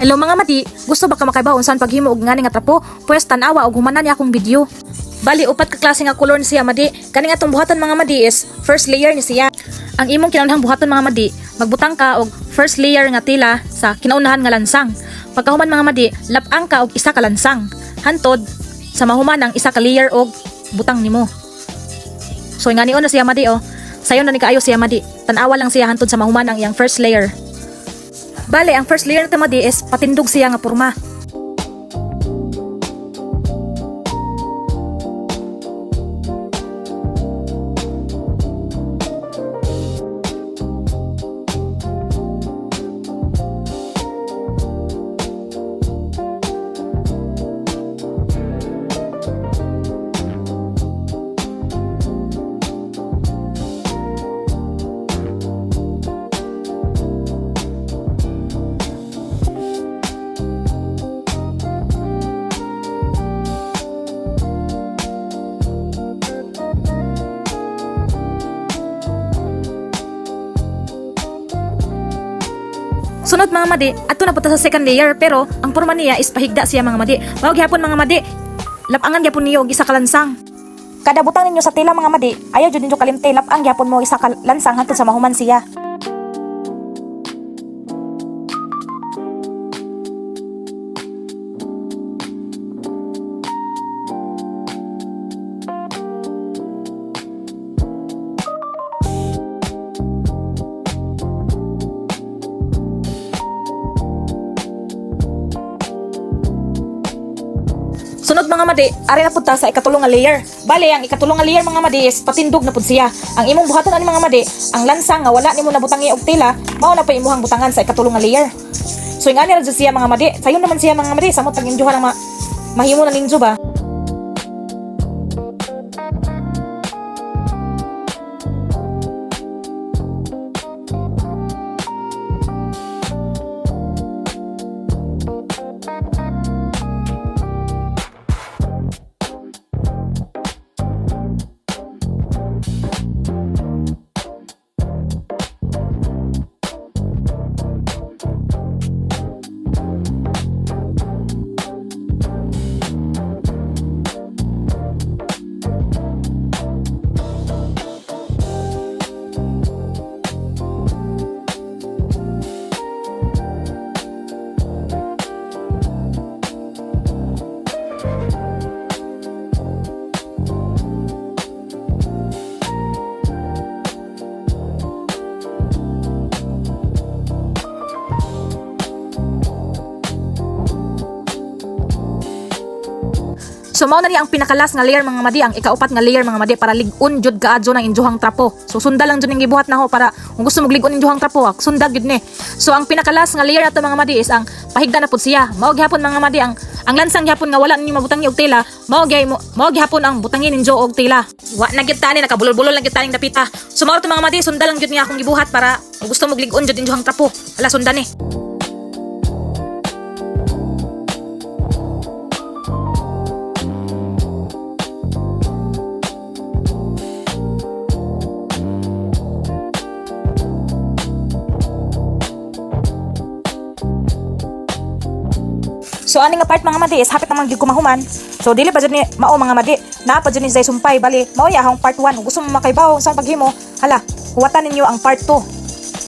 Hello mga madi, gusto ba ka makaibaw unsan paghimo og ngani nga trapo? Pwes tan-awa og humanan niya akong video. Bali upat ka klase nga color ni siya madi. Kani nga tong buhatan mga madi is first layer ni siya. Ang imong kinahanglang buhaton mga madi, magbutang ka og first layer nga tela sa kinaunahan nga lansang. Pagkahuman mga madi, lapang ka og isa ka lansang. Hantod sa mahuman ang isa ka layer og butang nimo. So ngani na siya madi oh. Sayon na ni kaayo siya madi. Tan-awa lang siya hantod sa mahuman ang iyang first layer. Bale, ang first layer na madi is patindog siya nga porma. Sunod mga madi, ato na punta sa second layer pero ang porma niya is pahigda siya mga madi. Mao gyapon mga madi. Lapangan gyapon niyo og isa ka lansang. Kada butang ninyo sa tela mga madi, ayaw jud ninyo kalimte lapang gyapon mo isa ka lansang hangtod sa mahuman siya. Sunod mga madi, ari na punta sa ikatulong nga layer. Bale, ang ikatulong nga layer mga madi is patindog na pud siya. Ang imong buhaton ani mga madi, ang lansang nga wala nimo nabutangi og tela, mao na pa imuhang butangan sa ikatulong nga layer. So ingani ra jud siya mga madi. Sayon naman siya mga madi, samot ang injuhan ang mahimo na ninjo ba. So mao na ni ang pinakalas nga layer mga madi, ang ikaupat nga layer mga madi para lig-on jud kaadyo ng injuhang trapo. So sunda lang jud ning gibuhat na ho para kung gusto mo lig-on injuhang trapo, sunda gid ni. So ang pinakalas nga layer nato mga madi is ang pahigda na pud siya. Mao gyapon mga madi ang lansang gyapon nga wala ninyo mabutangi og tela, mao gyapon ang butangin ninyo og tela. Wa na gyud tani nakabulol-bulol lang gyud taning dapita. So mao to mga madi, sunda lang jud niya akong gibuhat para kung gusto mo lig-on jud injuhang trapo. Ala sunda ni. So ani nga part mga madi is hapit namang gyud kumahuman. So dili pa jud ni mao mga madi. Naa pa jud ni say sumpay bali. Mao ya akong part 1. Kung gusto mo makaibaw sa paghimo, hala, huwatan ninyo ang part 2.